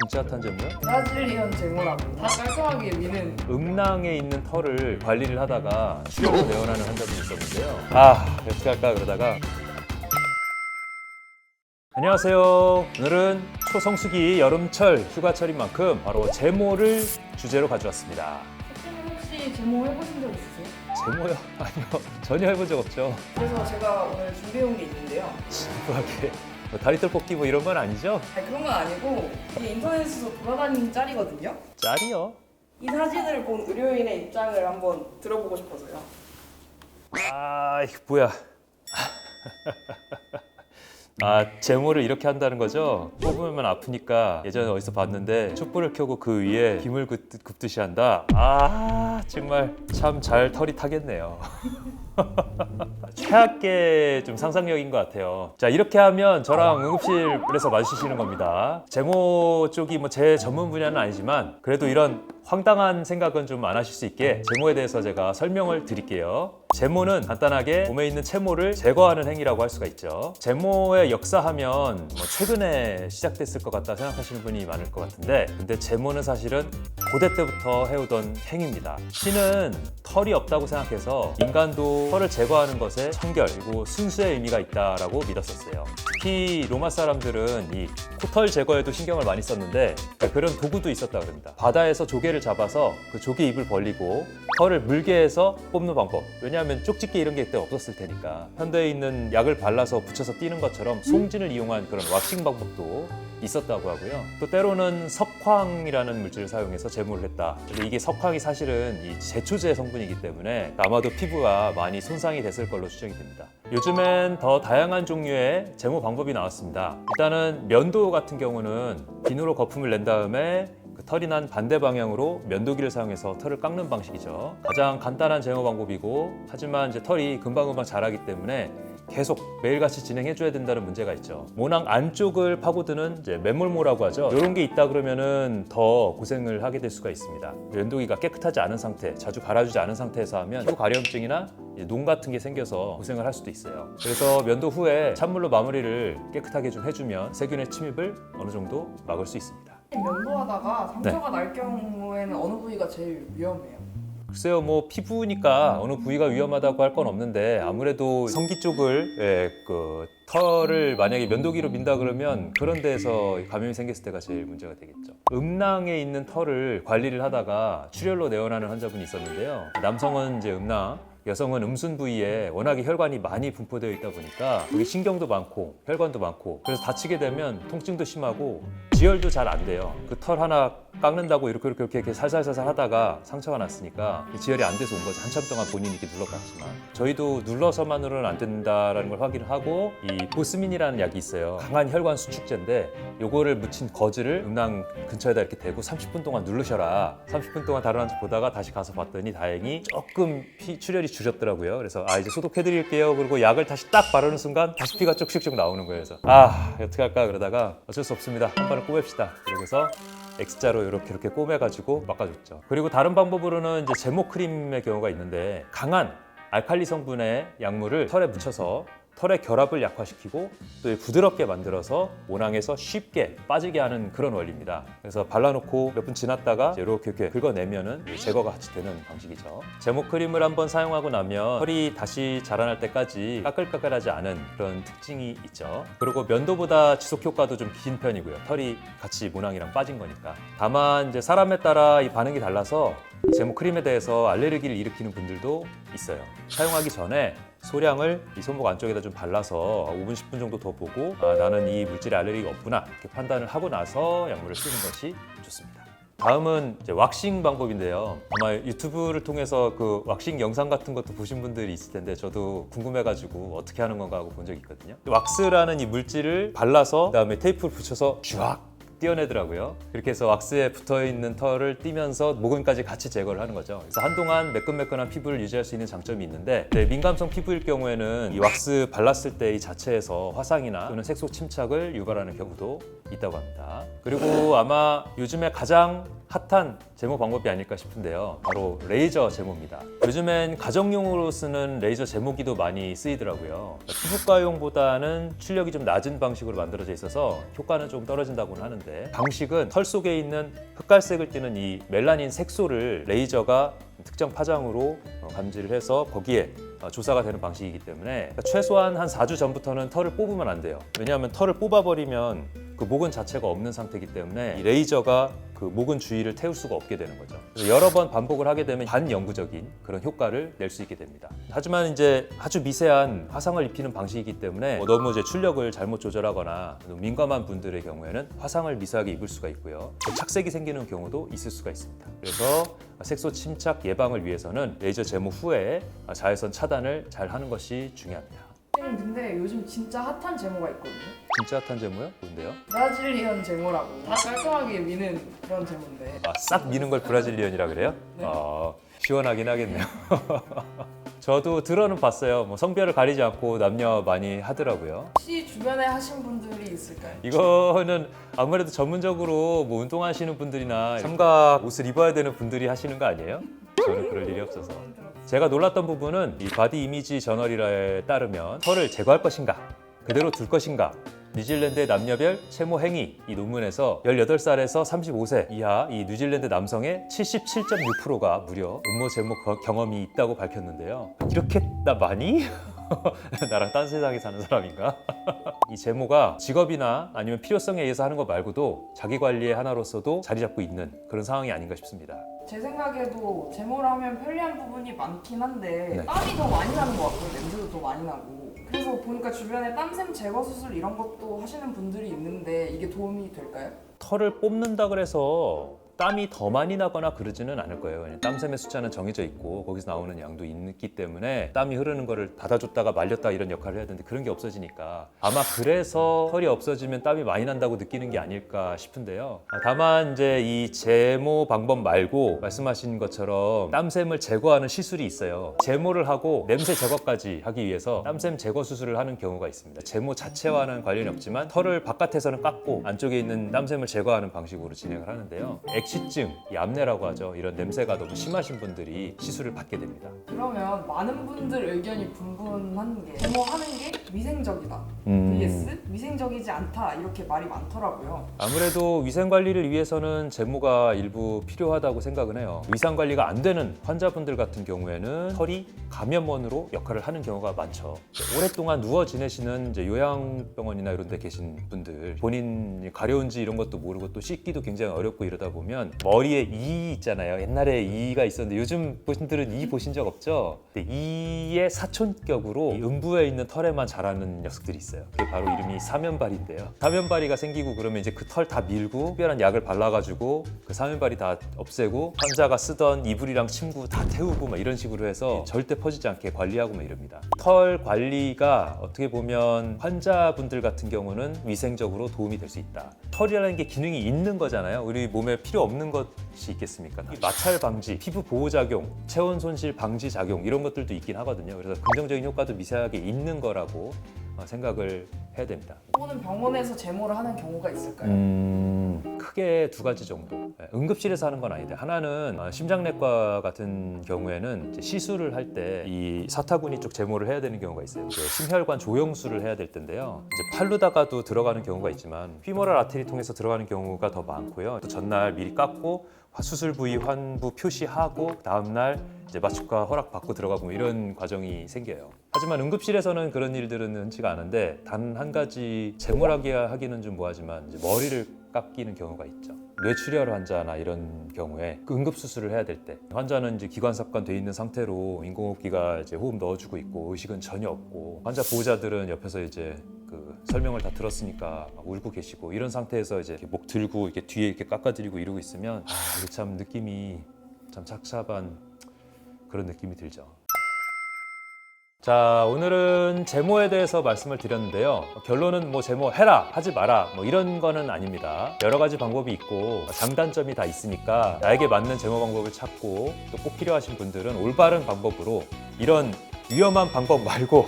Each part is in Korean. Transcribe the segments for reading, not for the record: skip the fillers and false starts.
진짜 핫한 제모요? 브라질리언 제모라고 다 깔끔하게 미는. 음낭에 있는 털을 관리를 하다가 출혈로 내원하는 환자분이 있었는데요. 아, 어떻게 할까 그러다가 안녕하세요. 오늘은 초성수기 여름철 휴가철인 만큼 바로 제모를 주제로 가져왔습니다. 선생님 혹시 제모 해보신 적 있으세요? 제모요? 아니요. 전혀 해본 적 없죠. 그래서 제가 오늘 준비해온 게 있는데요. 심플하게 뭐 다리털 뽑기 뭐 이런 건 아니죠? 아니, 그런 건 아니고 이게 인터넷에서 돌아다니는 짤이거든요. 짤이요? 이 사진을 본 의료인의 입장을 한번 들어보고 싶어서요. 아, 이거 뭐야. 아, 제모를 이렇게 한다는 거죠? 뽑으면 아프니까 예전에 어디서 봤는데 촛불을 켜고 그 위에 김을 굽듯이 한다? 아, 정말 참 잘 털이 타겠네요. 최악의 좀 상상력인 것 같아요. 자, 이렇게 하면 저랑 응급실에서 마주치시는 겁니다. 제모 쪽이 뭐 제 전문 분야는 아니지만 그래도 이런 황당한 생각은 좀 안 하실 수 있게 제모에 대해서 제가 설명을 드릴게요. 제모는 간단하게 몸에 있는 채모를 제거하는 행위라고 할 수가 있죠. 제모의 역사하면 뭐 최근에 시작됐을 것 같다 생각하시는 분이 많을 것 같은데, 근데 제모는 사실은 고대 때부터 해오던 행위입니다. 신은 털이 없다고 생각해서 인간도 털을 제거하는 것에 청결 그리고 순수의 의미가 있다라고 믿었었어요. 특히 로마 사람들은 이 코털 제거에도 신경을 많이 썼는데 그런 도구도 있었다고 합니다. 바다에서 조개를 잡아서 그 조개 입을 벌리고 털을 물게 해서 뽑는 방법. 왜냐하면 쪽집게 이런 게 그때 없었을 테니까. 현대에 있는 약을 발라서 붙여서 띄는 것처럼 송진을 이용한 그런 왁싱 방법도 있었다고 하고요. 또 때로는 석황이라는 물질을 사용해서 제모를 했다. 근데 이게 석황이 사실은 이 제초제 성분이기 때문에 아마도 피부가 많이 손상이 됐을 걸로 추정이 됩니다. 요즘엔 더 다양한 종류의 제모 방법이 나왔습니다. 일단은 면도 같은 경우는 비누로 거품을 낸 다음에 그 털이 난 반대 방향으로 면도기를 사용해서 털을 깎는 방식이죠. 가장 간단한 제모 방법이고, 하지만 이제 털이 금방금방 자라기 때문에 계속 매일같이 진행해줘야 된다는 문제가 있죠. 모낭 안쪽을 파고드는 이제 맨몰모라고 하죠. 이런 게 있다 그러면은 더 고생을 하게 될 수가 있습니다. 면도기가 깨끗하지 않은 상태, 자주 갈아주지 않은 상태에서 하면 피부 가려움증이나 농 같은 게 생겨서 고생을 할 수도 있어요. 그래서 면도 후에 찬물로 마무리를 깨끗하게 좀 해주면 세균의 침입을 어느 정도 막을 수 있습니다. 면도하다가 상처가 날 경우에는 어느 부위가 제일 위험해요? 글쎄요, 뭐 피부니까 어느 부위가 위험하다고 할 건 없는데 아무래도 성기 쪽을 그 털을 만약에 면도기로 민다 그러면 그런 데에서 감염이 생겼을 때가 제일 문제가 되겠죠. 음낭에 있는 털을 관리를 하다가 출혈로 내원하는 환자분이 있었는데요. 남성은 이제 음낭, 여성은 음순 부위에 워낙에 혈관이 많이 분포되어 있다 보니까 여기 신경도 많고 혈관도 많고, 그래서 다치게 되면 통증도 심하고 지혈도 잘 안 돼요. 그 털 하나 깎는다고 이렇게 살살살살 하다가 상처가 났으니까 지혈이 안 돼서 온 거죠. 한참 동안 본인이 이렇게 눌러봤지만 저희도 눌러서만으로는 안 된다라는 걸 확인을 하고, 이 보스민이라는 약이 있어요. 강한 혈관 수축제인데 요거를 묻힌 거즈를 음낭 근처에다 이렇게 대고 30분 동안 누르셔라. 30분 동안 다른 환자 보다가 다시 가서 봤더니 다행히 조금 출혈이 줄였더라고요. 그래서 이제 소독해드릴게요. 그리고 약을 다시 딱 바르는 순간 다시 피가 쭉쭉쭉 나오는 거예요. 그래서 어떻게 할까 그러다가 어쩔 수 없습니다. 한 번을 꼬맵시다. 그러고서 X자로 이렇게 꼬매가지고 막아줬죠. 그리고 다른 방법으로는 이제 제모 크림의 경우가 있는데, 강한 알칼리 성분의 약물을 털에 묻혀서 털의 결합을 약화시키고 또 부드럽게 만들어서 모낭에서 쉽게 빠지게 하는 그런 원리입니다. 그래서 발라놓고 몇 분 지났다가 이렇게 긁어내면은 제거가 같이 되는 방식이죠. 제모 크림을 한번 사용하고 나면 털이 다시 자라날 때까지 까끌까끌하지 않은 그런 특징이 있죠. 그리고 면도보다 지속 효과도 좀 긴 편이고요. 털이 같이 모낭이랑 빠진 거니까. 다만 이제 사람에 따라 이 반응이 달라서 제모 크림에 대해서 알레르기를 일으키는 분들도 있어요. 사용하기 전에 소량을 이 손목 안쪽에다 좀 발라서 5분, 10분 정도 더 보고 나는 이 물질에 알레르기가 없구나 이렇게 판단을 하고 나서 약물을 쓰는 것이 좋습니다. 다음은 이제 왁싱 방법인데요. 아마 유튜브를 통해서 그 왁싱 영상 같은 것도 보신 분들이 있을 텐데 저도 궁금해가지고 어떻게 하는 건가 하고 본 적이 있거든요. 왁스라는 이 물질을 발라서 그다음에 테이프를 붙여서 쫙 떼어내더라고요. 그렇게 해서 왁스에 붙어있는 털을 떼면서 모근까지 같이 제거를 하는 거죠. 그래서 한동안 매끈매끈한 피부를 유지할 수 있는 장점이 있는데, 민감성 피부일 경우에는 이 왁스 발랐을 때 이 자체에서 화상이나 또는 색소 침착을 유발하는 경우도 있다고 합니다. 그리고 아마 요즘에 가장 핫한 제모 방법이 아닐까 싶은데요. 바로 레이저 제모입니다. 요즘엔 가정용으로 쓰는 레이저 제모기도 많이 쓰이더라고요. 피부과용보다는 출력이 좀 낮은 방식으로 만들어져 있어서 효과는 좀 떨어진다고는 하는데, 방식은 털 속에 있는 흑갈색을 띠는 이 멜라닌 색소를 레이저가 특정 파장으로 감지를 해서 거기에 조사가 되는 방식이기 때문에 최소한 한 4주 전부터는 털을 뽑으면 안 돼요. 왜냐하면 털을 뽑아버리면 그 모근 자체가 없는 상태이기 때문에 이 레이저가 그 모근 주위를 태울 수가 없게 되는 거죠. 그래서 여러 번 반복을 하게 되면 반영구적인 그런 효과를 낼 수 있게 됩니다. 하지만 이제 아주 미세한 화상을 입히는 방식이기 때문에 너무 이제 출력을 잘못 조절하거나 민감한 분들의 경우에는 화상을 미세하게 입을 수가 있고요. 착색이 생기는 경우도 있을 수가 있습니다. 그래서 색소 침착 예방을 위해서는 레이저 제모 후에 자외선 차단을 잘 하는 것이 중요합니다. 선생님 근데 요즘 진짜 핫한 제모가 있거든요. 진짜 핫한 제모요? 뭔데요? 브라질리언 제모라고 다 깔끔하게 미는 그런 제모인데 싹 미는 걸 브라질리언이라 그래요? 네. 시원하긴 하겠네요. 저도 들어는 봤어요. 뭐 성별을 가리지 않고 남녀 많이 하더라고요. 혹시 주변에 하신 분들이 있을까요? 이거는 아무래도 전문적으로 뭐 운동하시는 분들이나 삼각 옷을 입어야 되는 분들이 하시는 거 아니에요? 저는 그럴 일이 없어서. 제가 놀랐던 부분은 이 바디 이미지 저널에 따르면 털을 제거할 것인가, 그대로 둘 것인가, 뉴질랜드의 남녀별 채모 행위 이 논문에서 18살에서 35세 이하 이 뉴질랜드 남성의 77.6%가 무려 음모 제모 경험이 있다고 밝혔는데요. 이렇게 나 많이? 나랑 딴 세상에 사는 사람인가? 이 제모가 직업이나 아니면 필요성에 의해서 하는 것 말고도 자기 관리의 하나로서도 자리 잡고 있는 그런 상황이 아닌가 싶습니다. 제 생각에도 제모를 하면 편리한 부분이 많긴 한데 네. 땀이 더 많이 나는 것 같고요. 냄새도 더 많이 나고. 그래서 보니까 주변에 땀샘 제거 수술 이런 것도 하시는 분들이 있는데 이게 도움이 될까요? 털을 뽑는다 그래서 땀이 더 많이 나거나 그러지는 않을 거예요. 왜냐면 땀샘의 숫자는 정해져 있고 거기서 나오는 양도 있기 때문에 땀이 흐르는 거를 닫아줬다가 말렸다 이런 역할을 해야 되는데 그런 게 없어지니까 아마 그래서 털이 없어지면 땀이 많이 난다고 느끼는 게 아닐까 싶은데요. 다만 이제 이 제모 방법 말고 말씀하신 것처럼 땀샘을 제거하는 시술이 있어요. 제모를 하고 냄새 제거까지 하기 위해서 땀샘 제거 수술을 하는 경우가 있습니다. 제모 자체와는 관련이 없지만 털을 바깥에서는 깎고 안쪽에 있는 땀샘을 제거하는 방식으로 진행을 하는데요. 액취증, 이 암내라고 하죠. 이런 냄새가 너무 심하신 분들이 시술을 받게 됩니다. 그러면 많은 분들 의견이 분분한 게 제모하는 게 위생적이다 vs 위생적이지 않다 이렇게 말이 많더라고요. 아무래도 위생 관리를 위해서는 제모가 일부 필요하다고 생각은 해요. 위생 관리가 안 되는 환자분들 같은 경우에는 털이 감염원으로 역할을 하는 경우가 많죠. 오랫동안 누워 지내시는 이제 요양병원이나 이런 데 계신 분들, 본인이 가려운지 이런 것도 모르고 또 씻기도 굉장히 어렵고 이러다 보면 머리에 이 있잖아요. 옛날에 이가 있었는데 요즘 분들은 이 보신 적 없죠? 근데 이의 사촌격으로 이 음부에 있는 털에만 자라는 녀석들이 있어요. 그게 바로 이름이 사면발인데요. 사면발이가 생기고 그러면 이제 그 털 다 밀고 특별한 약을 발라가지고 그 사면발이 다 없애고 환자가 쓰던 이불이랑 침구 다 태우고 막 이런 식으로 해서 절대 퍼지지 않게 관리하고 막 이럽니다. 털 관리가 어떻게 보면 환자분들 같은 경우는 위생적으로 도움이 될 수 있다. 털이라는 게 기능이 있는 거잖아요. 우리 몸에 필요 없는 것이 있겠습니까? 이 마찰 방지, 피부 보호 작용, 체온 손실 방지 작용 이런 것들도 있긴 하거든요. 그래서 긍정적인 효과도 미세하게 있는 거라고 생각을 해야 됩니다. 또는 병원에서 제모를 하는 경우가 있을까요? 크게 두 가지 정도. 응급실에서 하는 건 아닌데 하나는 심장내과 같은 경우에는 이제 시술을 할 때 이 사타구니 쪽 제모를 해야 되는 경우가 있어요. 이제 심혈관 조영술을 해야 될 텐데요. 이제 팔로다가도 들어가는 경우가 있지만 휘모럴 아테리 통해서 들어가는 경우가 더 많고요. 또 전날 미리 깎고 수술 부위 환부 표시하고 다음날 이제 마취과 허락 받고 들어가고 뭐 이런 과정이 생겨요. 하지만 응급실에서는 그런 일들은 흔치가 않은데 단 한 가지 제모라기 하기는 좀 뭐하지만 이제 머리를 깎이는 경우가 있죠. 뇌출혈 환자나 이런 경우에 그 응급 수술을 해야 될 때 환자는 이제 기관삽관 돼 있는 상태로 인공호흡기가 이제 호흡 넣어주고 있고 의식은 전혀 없고 환자 보호자들은 옆에서 이제 그 설명을 다 들었으니까 막 울고 계시고 이런 상태에서 이제 이렇게 목 들고 이렇게 뒤에 이렇게 깎아드리고 이러고 있으면 이게 참 느낌이 참 착잡한 그런 느낌이 들죠. 자, 오늘은 제모에 대해서 말씀을 드렸는데요. 결론은 뭐 제모 해라, 하지 마라 뭐 이런 거는 아닙니다. 여러 가지 방법이 있고 장단점이 다 있으니까 나에게 맞는 제모 방법을 찾고 또 꼭 필요하신 분들은 올바른 방법으로 이런 위험한 방법 말고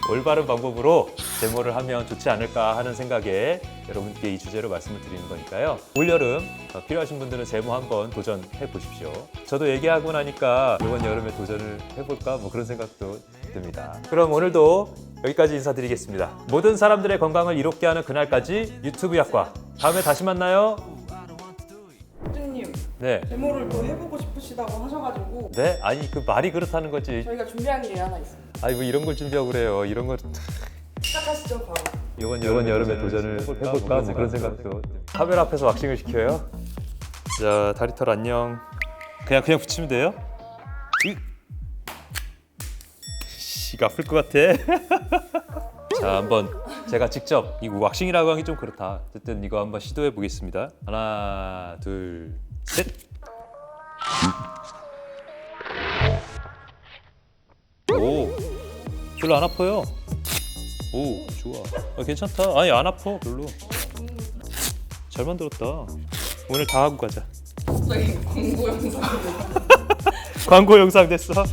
올바른 방법으로 제모를 하면 좋지 않을까 하는 생각에 여러분께 이 주제로 말씀을 드리는 거니까요. 올여름 필요하신 분들은 제모 한번 도전해 보십시오. 저도 얘기하고 나니까 이번 여름에 도전을 해볼까 뭐 그런 생각도 듭니다. 그럼 오늘도 여기까지 인사드리겠습니다. 모든 사람들의 건강을 이롭게 하는 그날까지 유튜브 약과 다음에 다시 만나요. 호주님 네. 데모를 또 해보고 싶으시다고 하셔가지고 네? 아니 그 말이 그렇다는 거지. 저희가 준비한 게 하나 있습니다. 아니 뭐 이런 걸 준비하고 그래요. 이런 걸 시작하시죠 바로. 이번 여름에 도전을 해볼까 뭐 그런 생각도. 카메라 앞에서 왁싱을 시켜요. 자 다리털 안녕. 그냥 붙이면 돼요. 이거 아플 것 같아. 자 한번 제가 직접 이 왁싱이라고 하기 좀 그렇다. 어쨌든 이거 한번 시도해 보겠습니다. 하나 둘 셋. 오 별로 안 아파요. 오 좋아. 괜찮다. 아니 안 아파 별로. 잘 만들었다. 오늘 다 하고 가자. 갑자기 광고 영상. 광고 영상 됐어.